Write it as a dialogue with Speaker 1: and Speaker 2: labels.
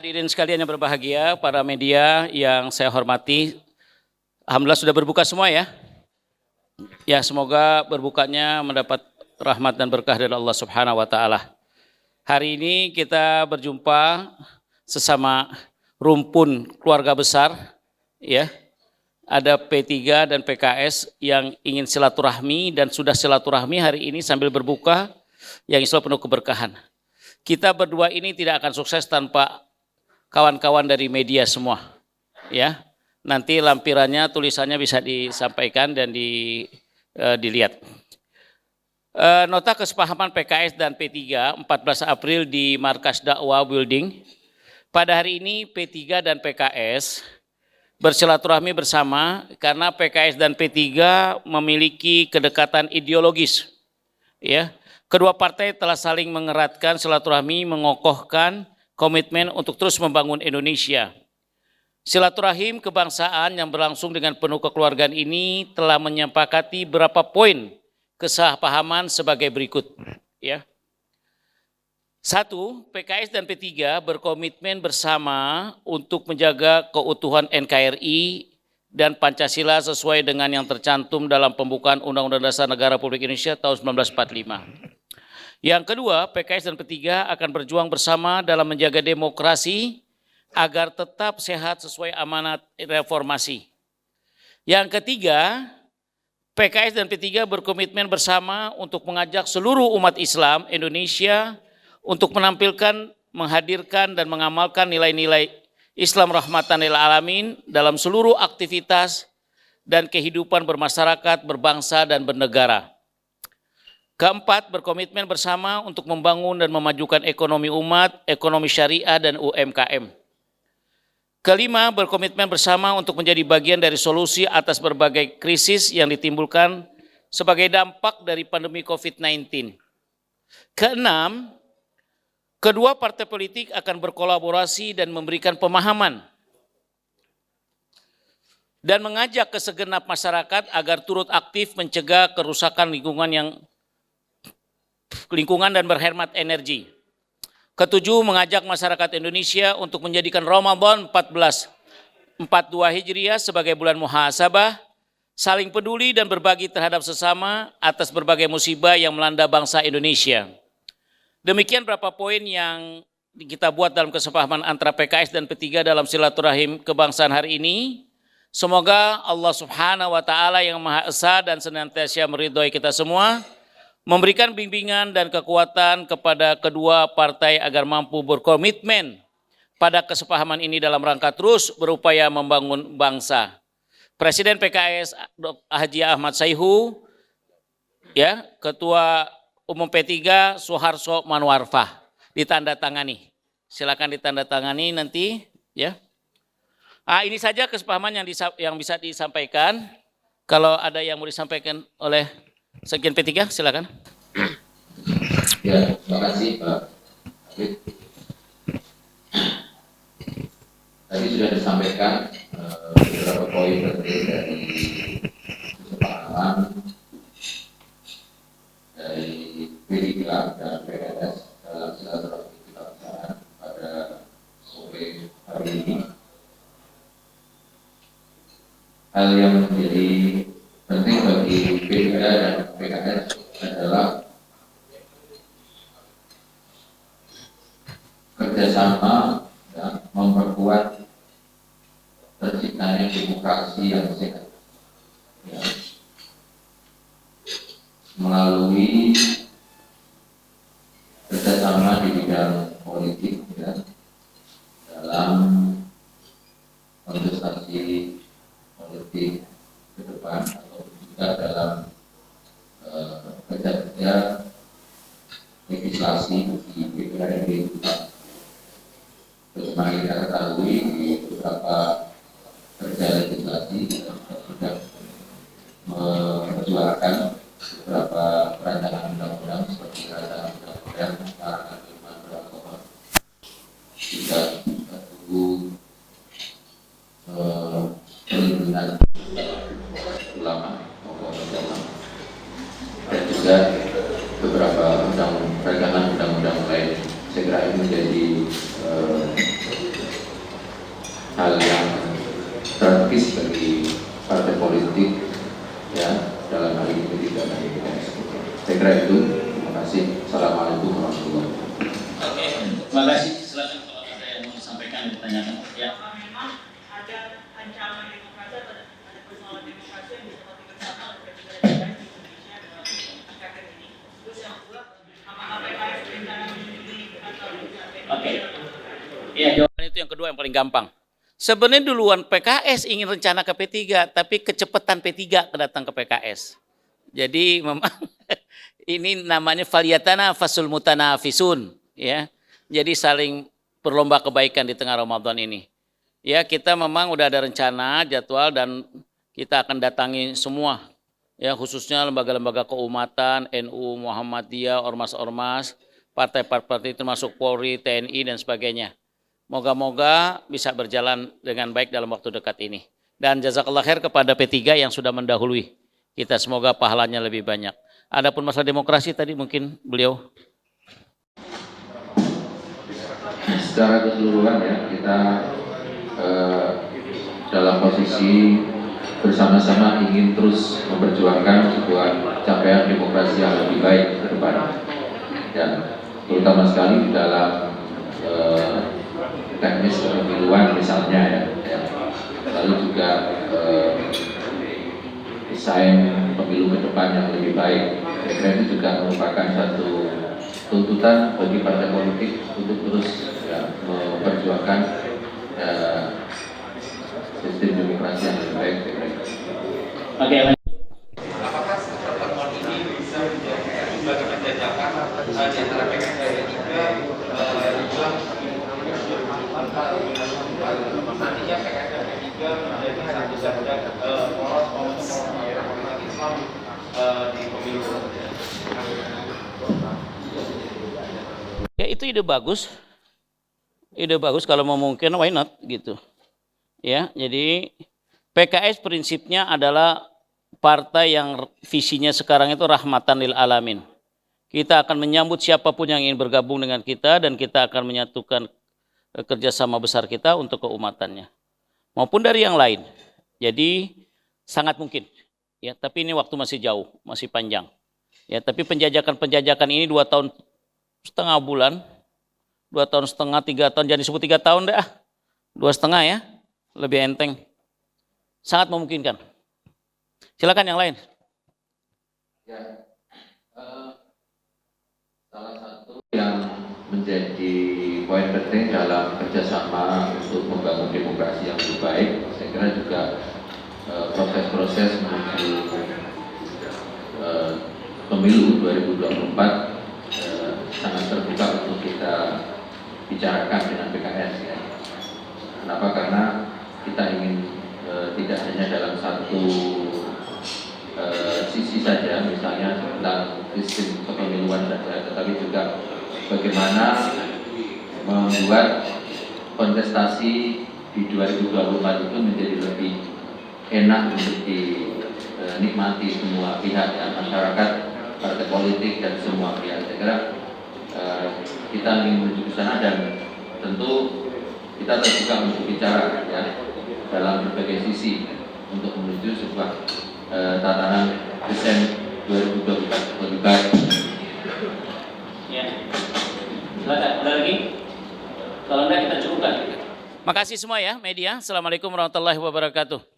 Speaker 1: Hadirin sekalian yang berbahagia, para media yang saya hormati, alhamdulillah sudah berbuka semua ya. Ya, semoga berbukanya mendapat rahmat dan berkah dari Allah Subhanahu wa taala. Hari ini kita berjumpa sesama rumpun keluarga besar ya. Ada P3 dan PKS yang ingin silaturahmi dan sudah silaturahmi hari ini sambil berbuka yang insya Allah penuh keberkahan. Kita berdua ini tidak akan sukses tanpa kawan-kawan dari media semua, ya. Nanti lampirannya, tulisannya bisa disampaikan dan dilihat. Nota kesepahaman PKS dan P3 14 April di Markas Dakwah Building. Pada hari ini P3 dan PKS bersilaturahmi bersama karena PKS dan P3 memiliki kedekatan ideologis, ya. Kedua partai telah saling mengeratkan silaturahmi, mengokohkan komitmen untuk terus membangun Indonesia. Silaturahim kebangsaan yang berlangsung dengan penuh kekeluargaan ini telah menyepakati beberapa poin kesepahaman sebagai berikut. Ya. 1. PKS dan P3 berkomitmen bersama untuk menjaga keutuhan NKRI dan Pancasila sesuai dengan yang tercantum dalam pembukaan Undang-Undang Dasar Negara Republik Indonesia tahun 1945. Yang kedua, PKS dan P3 akan berjuang bersama dalam menjaga demokrasi agar tetap sehat sesuai amanat reformasi. Yang ketiga, PKS dan P3 berkomitmen bersama untuk mengajak seluruh umat Islam Indonesia untuk menampilkan, menghadirkan dan mengamalkan nilai-nilai Islam rahmatan lil alamin dalam seluruh aktivitas dan kehidupan bermasyarakat, berbangsa dan bernegara. Keempat, berkomitmen bersama untuk membangun dan memajukan ekonomi umat, ekonomi syariah dan UMKM. Kelima, berkomitmen bersama untuk menjadi bagian dari solusi atas berbagai krisis yang ditimbulkan sebagai dampak dari pandemi COVID-19. Keenam, kedua partai politik akan berkolaborasi dan memberikan pemahaman dan mengajak ke segenap masyarakat agar turut aktif mencegah kerusakan lingkungan dan berhemat energi. Ketujuh, mengajak masyarakat Indonesia untuk menjadikan Ramadan 1442 Hijriah sebagai bulan muhasabah, saling peduli dan berbagi terhadap sesama atas berbagai musibah yang melanda bangsa Indonesia. Demikian beberapa poin yang kita buat dalam kesepahaman antara PKS dan P3 dalam silaturahim kebangsaan hari ini. Semoga Allah Subhanahu wa taala yang Maha Esa dan senantiasa meridhoi kita semua memberikan bimbingan dan kekuatan kepada kedua partai agar mampu berkomitmen pada kesepahaman ini dalam rangka terus berupaya membangun bangsa. Presiden PKS Haji Ahmad Sayhu, ya, Ketua Umum P3 Soeharto Manwarfah, ditandatangani. Silakan ditandatangani nanti, ya. Ini saja kesepahaman yang bisa disampaikan. Kalau ada yang mau disampaikan oleh Sekjen P3, silakan.
Speaker 2: Ya, terima kasih Pak. Tadi sudah disampaikan beberapa poin dari kesepahaman dari P3 dan PKS dalam silaturahmi kebangsaan pada sore hari ini. Hal yang menjadi penting bagi P3 dan PKS adalah kerjasama dan memperkuat terciptanya demokrasi yang sehat, ya, melalui kerjasama di bidang politik, ya, dalam kontestasi politik ke depan atau juga dalam kerja-kerja legislasi di PPRD kita. Sebagaimana kita ketahui di beberapa kerja legislasi kita sudah memperjuangkan beberapa rancangan undang-undang seperti rancangan undang-undang larangan minuman beralkohol, juga tunggu perlindungan ulama maupun ulama, dan juga beberapa rancangan undang-undang lain. Saya kira ini menjadi kegiatan PKS. Saya kira itu. Terima kasih. Assalamualaikum warahmatullahi wabarakatuh.
Speaker 1: Oke, terima kasih. Silakan kalau ada yang mau disampaikan ditanyakan. Ya.
Speaker 3: Memang ada ancaman demokrasi atau ada persoalan demokrasi yang disebut bersama oleh presiden di Indonesia dalam akhir ini. Terus yang kedua, apakah PKS berencana menyetujui atau
Speaker 1: Oke. Iya, jawaban itu yang kedua yang paling gampang. Sebenarnya duluan PKS ingin rencana ke P3, tapi kecepatan P3 datang ke PKS. Jadi memang ini namanya faliyatana fasul mutanafisun, ya. Jadi saling berlomba kebaikan di tengah Ramadan ini. Ya, kita memang udah ada rencana, jadwal, dan kita akan datangi semua, ya, khususnya lembaga-lembaga keumatan, NU, Muhammadiyah, ormas-ormas, partai-partai termasuk Polri, TNI, dan sebagainya. Moga-moga bisa berjalan dengan baik dalam waktu dekat ini. Dan jazakallah khair kepada P3 yang sudah mendahului. Kita semoga pahalanya lebih banyak. Adapun masalah demokrasi tadi mungkin beliau.
Speaker 2: Secara keseluruhan ya, kita dalam posisi bersama-sama ingin terus memperjuangkan sebuah capaian demokrasi yang lebih baik ke depan. Dan terutama sekali di dalam teknis kepemiluan misalnya ya. Lalu juga desain pemilu ke depan yang lebih baik. Saya itu juga merupakan satu tuntutan bagi partai politik untuk terus ya, memperjuangkan sistem demokrasi yang lebih baik.
Speaker 1: Oke.
Speaker 4: Apakah pertemuan ini bisa menjadi sebagai penjajakan di antara PKS dan P3 nantinya PKS dan P3 menjadi satu saja poros untuk umat Islam di pemilu.
Speaker 1: Ya, itu ide bagus. Ide bagus kalau memungkinkan, why not gitu. Ya, jadi PKS prinsipnya adalah partai yang visinya sekarang itu rahmatan lil alamin. Kita akan menyambut siapapun yang ingin bergabung dengan kita dan kita akan menyatukan kerjasama besar kita untuk keumatannya. Maupun dari yang lain. Jadi sangat mungkin. Ya, tapi ini waktu masih jauh, masih panjang. Ya, tapi penjajakan ini 2 tahun setengah bulan, 2 tahun setengah, 3 tahun, jadi disebut 3 tahun deh 2,5 ya, lebih enteng. Sangat memungkinkan. Silakan yang lain.
Speaker 2: Ya, salah satu yang menjadi poin penting dalam kerjasama untuk membangun demokrasi yang lebih baik, saya kira juga proses-proses menuju pemilu 2024 sangat terbuka untuk kita bicarakan dengan PKS. Ya. Kenapa? Karena kita ingin tidak hanya dalam satu sisi saja, misalnya tentang sistem kepemiluan saja, tetapi juga bagaimana membuat kontestasi di 2024 itu menjadi lebih enak untuk dinikmati semua pihak, ya, masyarakat, partai politik, dan semua pihak. Saya kira kita ingin menuju ke sana dan tentu kita terbuka untuk bicara ya, dalam berbagai sisi untuk menuju sebuah tatanan desain 2024 lebih baik.
Speaker 1: Ya. Silakan, ada lagi? Kalau enggak kita cukupkan. Makasih semua ya media. Assalamualaikum warahmatullahi wabarakatuh.